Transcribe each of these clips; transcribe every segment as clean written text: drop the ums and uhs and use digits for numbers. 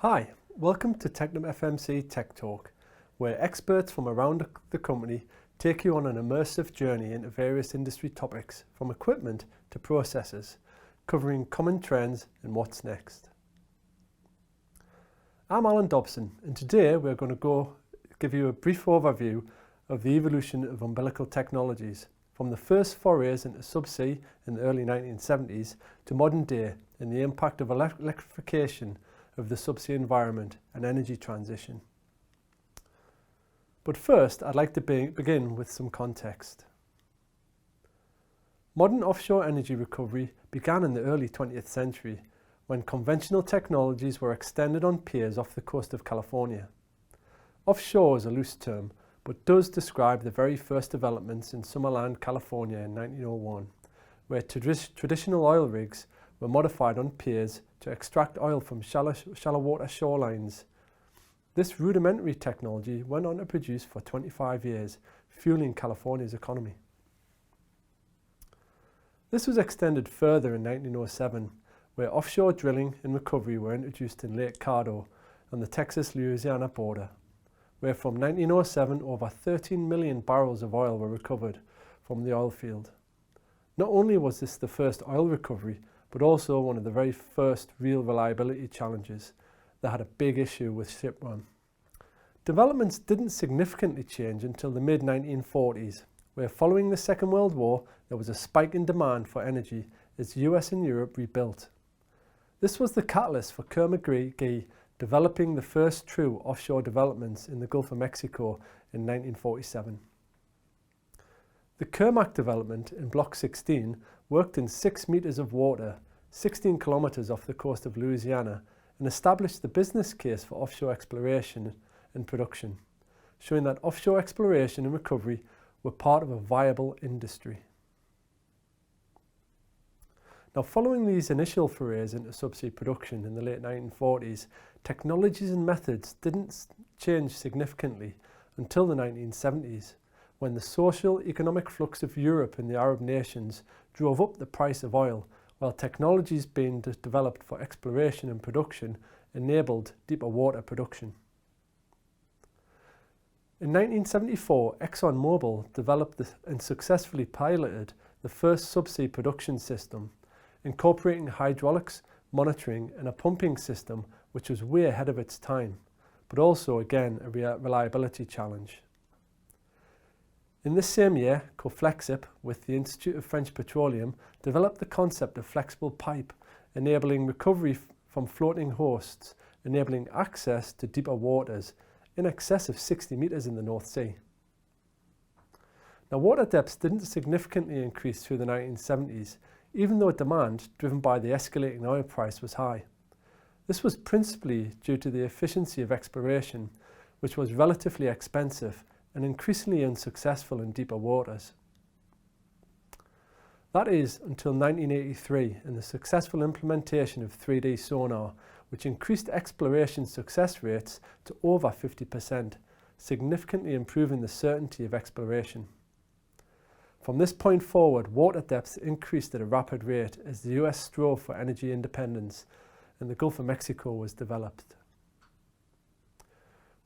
Hi, welcome to Technum FMC Tech Talk, where experts from around the company take you on an immersive journey into various industry topics, from equipment to processes, covering common trends and what's next. I'm Alan Dobson, and today we're going to give you a brief overview of the evolution of umbilical technologies, from the first forays into subsea in the early 1970s to modern day, and the impact of electrification of the subsea environment and energy transition. But first, I'd like to begin with some context. Modern offshore energy recovery began in the early 20th century when conventional technologies were extended on piers off the coast of California. Offshore is a loose term, but does describe the very first developments in Summerland, California in 1901, where traditional oil rigs were modified on piers to extract oil from shallow water shorelines. This rudimentary technology went on to produce for 25 years, fueling California's economy. This was extended further in 1907, where offshore drilling and recovery were introduced in Lake Caddo on the Texas-Louisiana border, where from 1907 over 13 million barrels of oil were recovered from the oil field. Not only was this the first oil recovery, but also one of the very first real reliability challenges that had a big issue with ship run. Developments didn't significantly change until the mid-1940s, where following the Second World War, there was a spike in demand for energy as the US and Europe rebuilt. This was the catalyst for Kerr developing the first true offshore developments in the Gulf of Mexico in 1947. The Kerr development in Block 16 worked in 6 meters of water, 16 kilometers off the coast of Louisiana, and established the business case for offshore exploration and production, showing that offshore exploration and recovery were part of a viable industry. Now, following these initial forays into subsea production in the late 1940s, technologies and methods didn't change significantly until the 1970s, when the social economic flux of Europe and the Arab nations drove up the price of oil, while technologies being developed for exploration and production enabled deeper water production. In 1974, ExxonMobil developed and successfully piloted the first subsea production system, incorporating hydraulics, monitoring and a pumping system which was way ahead of its time, but also again a reliability challenge. In this same year, Coflexip, with the Institute of French Petroleum, developed the concept of flexible pipe, enabling recovery from floating hosts, enabling access to deeper waters in excess of 60 meters in the North Sea. Now, water depths didn't significantly increase through the 1970s, even though demand, driven by the escalating oil price, was high. This was principally due to the efficiency of exploration, which was relatively expensive and increasingly unsuccessful in deeper waters. That is until 1983 and the successful implementation of 3D sonar, which increased exploration success rates to over 50%, significantly improving the certainty of exploration. From this point forward, water depths increased at a rapid rate as the US strove for energy independence and the Gulf of Mexico was developed.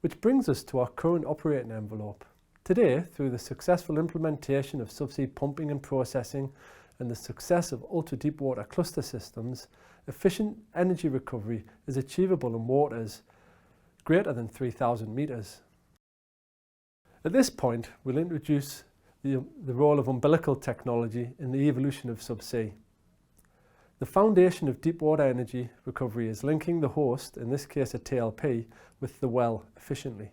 Which brings us to our current operating envelope. Today, through the successful implementation of subsea pumping and processing and the success of ultra-deepwater cluster systems, efficient energy recovery is achievable in waters greater than 3,000 meters. At this point, we'll introduce the role of umbilical technology in the evolution of subsea. The foundation of deepwater energy recovery is linking the host, in this case a TLP, with the well efficiently.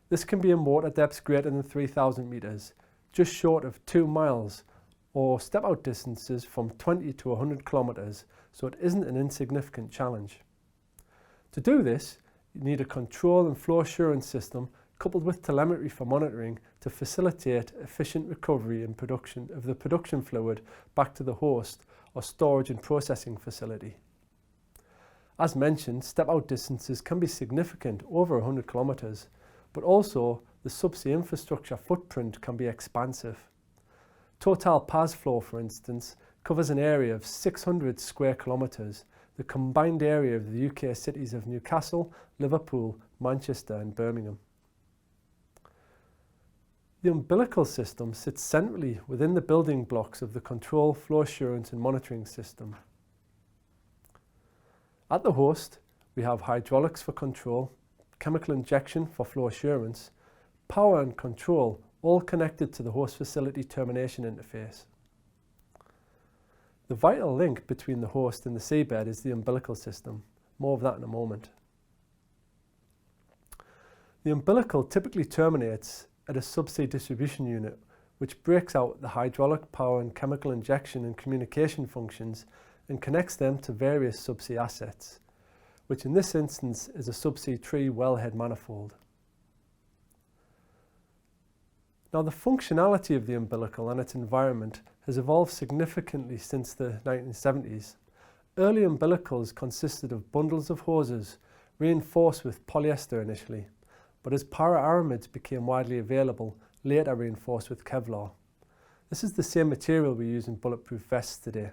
This can be in water depths greater than 3,000 meters, just short of 2 miles, or step-out distances from 20 to 100 kilometers, so it isn't an insignificant challenge. To do this, you need a control and flow assurance system coupled with telemetry for monitoring to facilitate efficient recovery and production of the production fluid back to the host or storage and processing facility. As mentioned, step-out distances can be significant, over 100 kilometers, but also the subsea infrastructure footprint can be expansive. Total PAS flow, for instance, covers an area of 600 square kilometers, the combined area of the UK cities of Newcastle, Liverpool, Manchester and Birmingham. The umbilical system sits centrally within the building blocks of the control, flow assurance and monitoring system. At the host, we have hydraulics for control, chemical injection for flow assurance, power and control, all connected to the host facility termination interface. The vital link between the host and the seabed is the umbilical system. More of that in a moment. The umbilical typically terminates at a subsea distribution unit, which breaks out the hydraulic, power and chemical injection and communication functions and connects them to various subsea assets, which in this instance is a subsea tree wellhead manifold. Now, the functionality of the umbilical and its environment has evolved significantly since the 1970s. Early umbilicals consisted of bundles of hoses reinforced with polyester initially, but as para-aramids became widely available, later reinforced with Kevlar. This is the same material we use in bulletproof vests today.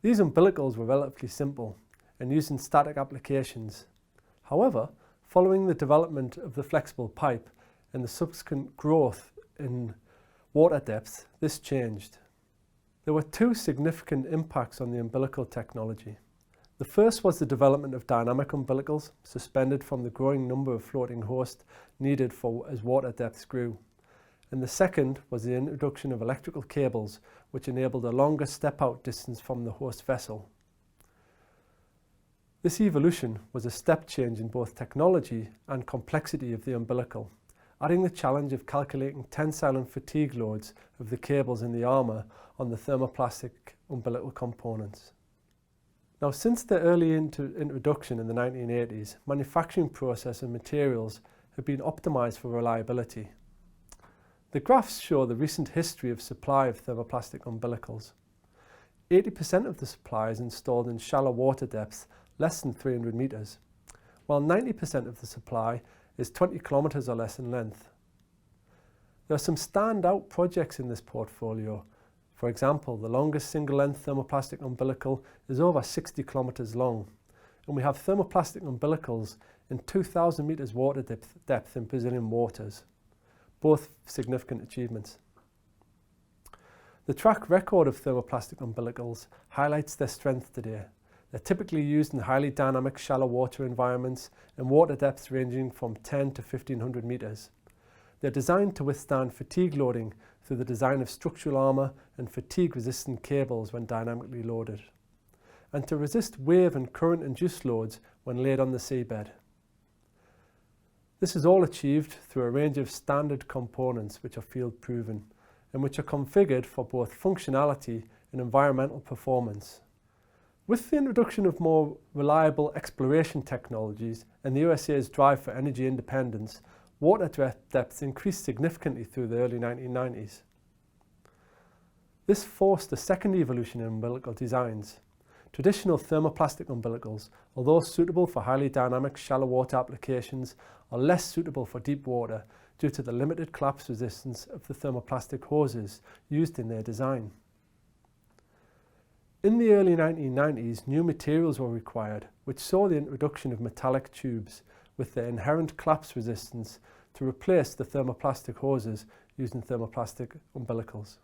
These umbilicals were relatively simple and used in static applications. However, following the development of the flexible pipe and the subsequent growth in water depth, this changed. There were two significant impacts on the umbilical technology. The first was the development of dynamic umbilicals, suspended from the growing number of floating hosts needed as water depths grew. And the second was the introduction of electrical cables, which enabled a longer step-out distance from the host vessel. This evolution was a step change in both technology and complexity of the umbilical, adding the challenge of calculating tensile and fatigue loads of the cables in the armour on the thermoplastic umbilical components. Now, since the early introduction in the 1980s, manufacturing process and materials have been optimised for reliability. The graphs show the recent history of supply of thermoplastic umbilicals. 80% of the supply is installed in shallow water depths less than 300 metres, while 90% of the supply is 20 kilometres or less in length. There are some standout projects in this portfolio. For example, the longest single-length thermoplastic umbilical is over 60 kilometres long, and we have thermoplastic umbilicals in 2,000 metres water depth in Brazilian waters, both significant achievements. The track record of thermoplastic umbilicals highlights their strength today. They're typically used in highly dynamic shallow water environments and water depths ranging from 10 to 1,500 metres. They're designed to withstand fatigue loading through the design of structural armour and fatigue-resistant cables when dynamically loaded, and to resist wave and current-induced loads when laid on the seabed. This is all achieved through a range of standard components which are field-proven and which are configured for both functionality and environmental performance. With the introduction of more reliable exploration technologies and the USA's drive for energy independence, water depths increased significantly through the early 1990s. This forced a second evolution in umbilical designs. Traditional thermoplastic umbilicals, although suitable for highly dynamic shallow water applications, are less suitable for deep water due to the limited collapse resistance of the thermoplastic hoses used in their design. In the early 1990s, new materials were required, which saw the introduction of metallic tubes with their inherent collapse resistance to replace the thermoplastic hoses used in thermoplastic umbilicals.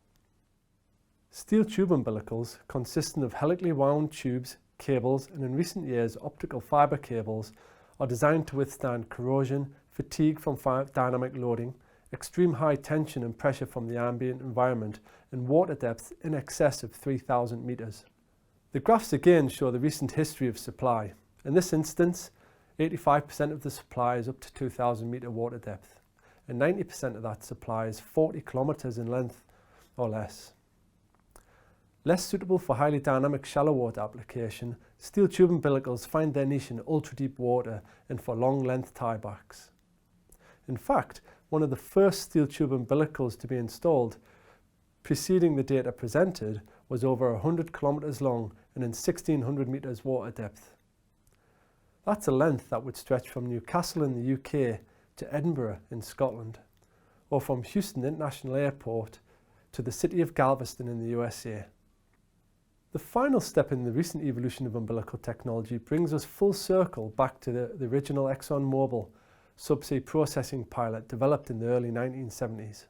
Steel tube umbilicals, consisting of helically wound tubes, cables, and in recent years optical fibre cables, are designed to withstand corrosion, fatigue from dynamic loading, extreme high tension and pressure from the ambient environment, and water depths in excess of 3,000 metres. The graphs again show the recent history of supply. In this instance, 85% of the supply is up to 2,000 metre water depth, and 90% of that supply is 40 kilometres in length or less. Less suitable for highly dynamic shallow water application, steel tube umbilicals find their niche in ultra-deep water and for long-length tiebacks. In fact, one of the first steel tube umbilicals to be installed, preceding the data presented, was over 100 kilometres long and in 1,600 metres water depth. That's a length that would stretch from Newcastle in the UK to Edinburgh in Scotland, or from Houston International Airport to the city of Galveston in the USA. The final step in the recent evolution of umbilical technology brings us full circle back to the original ExxonMobil subsea processing pilot developed in the early 1970s.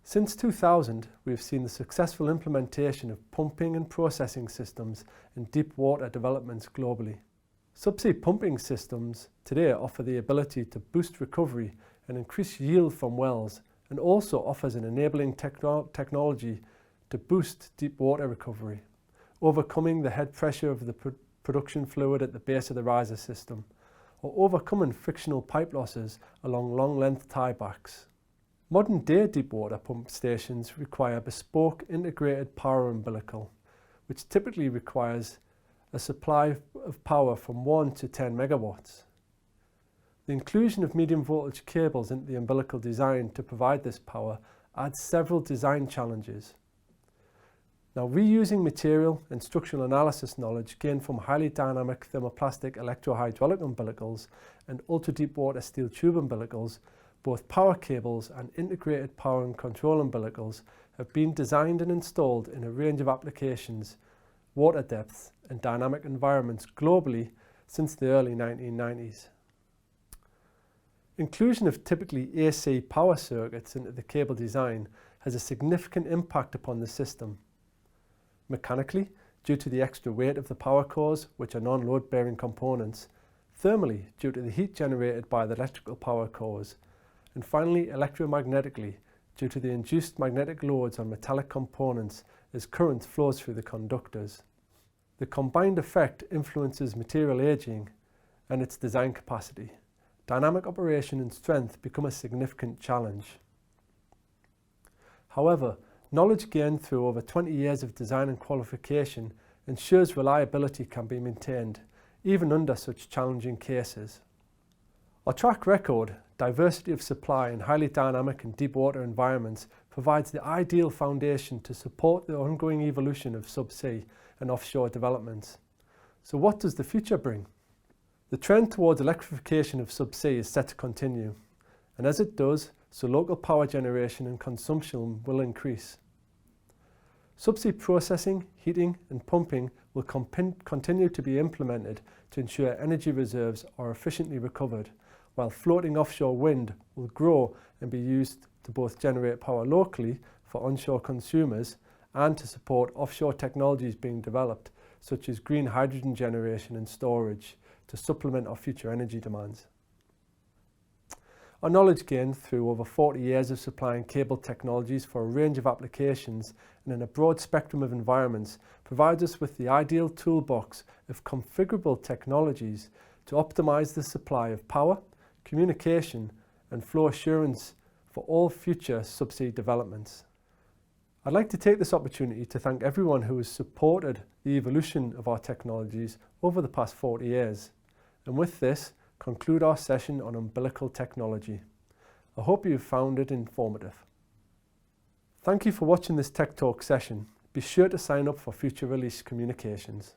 Since 2000, we have seen the successful implementation of pumping and processing systems in deep water developments globally. Subsea pumping systems today offer the ability to boost recovery and increase yield from wells, and also offers an enabling technology to boost deep water recovery, overcoming the head pressure of the production fluid at the base of the riser system, or overcoming frictional pipe losses along long-length tiebacks. Modern-day deepwater pump stations require bespoke integrated power umbilical, which typically requires a supply of power from 1 to 10 megawatts. The inclusion of medium voltage cables into the umbilical design to provide this power adds several design challenges. Now, reusing material and structural analysis knowledge gained from highly dynamic thermoplastic electrohydraulic umbilicals and ultra-deep water steel tube umbilicals, both power cables and integrated power and control umbilicals have been designed and installed in a range of applications, water depths and dynamic environments globally since the early 1990s. Inclusion of typically AC power circuits into the cable design has a significant impact upon the system. Mechanically, due to the extra weight of the power cores, which are non-load bearing components; thermally, due to the heat generated by the electrical power cores; and finally electromagnetically, due to the induced magnetic loads on metallic components as current flows through the conductors. The combined effect influences material aging and its design capacity. Dynamic operation and strength become a significant challenge. However, knowledge gained through over 20 years of design and qualification ensures reliability can be maintained, even under such challenging cases. Our track record, diversity of supply in highly dynamic and deep water environments provides the ideal foundation to support the ongoing evolution of subsea and offshore developments. So what does the future bring? The trend towards electrification of subsea is set to continue, and as it does, so local power generation and consumption will increase. Subsea processing, heating and pumping will continue to be implemented to ensure energy reserves are efficiently recovered, while floating offshore wind will grow and be used to both generate power locally for onshore consumers and to support offshore technologies being developed, such as green hydrogen generation and storage, to supplement our future energy demands. Our knowledge gained through over 40 years of supplying cable technologies for a range of applications and in a broad spectrum of environments provides us with the ideal toolbox of configurable technologies to optimize the supply of power, communication and flow assurance for all future subsea developments. I'd like to take this opportunity to thank everyone who has supported the evolution of our technologies over the past 40 years, and with this, conclude our session on umbilical technology. I hope you found it informative. Thank you for watching this Tech Talk session. Be sure to sign up for future release communications.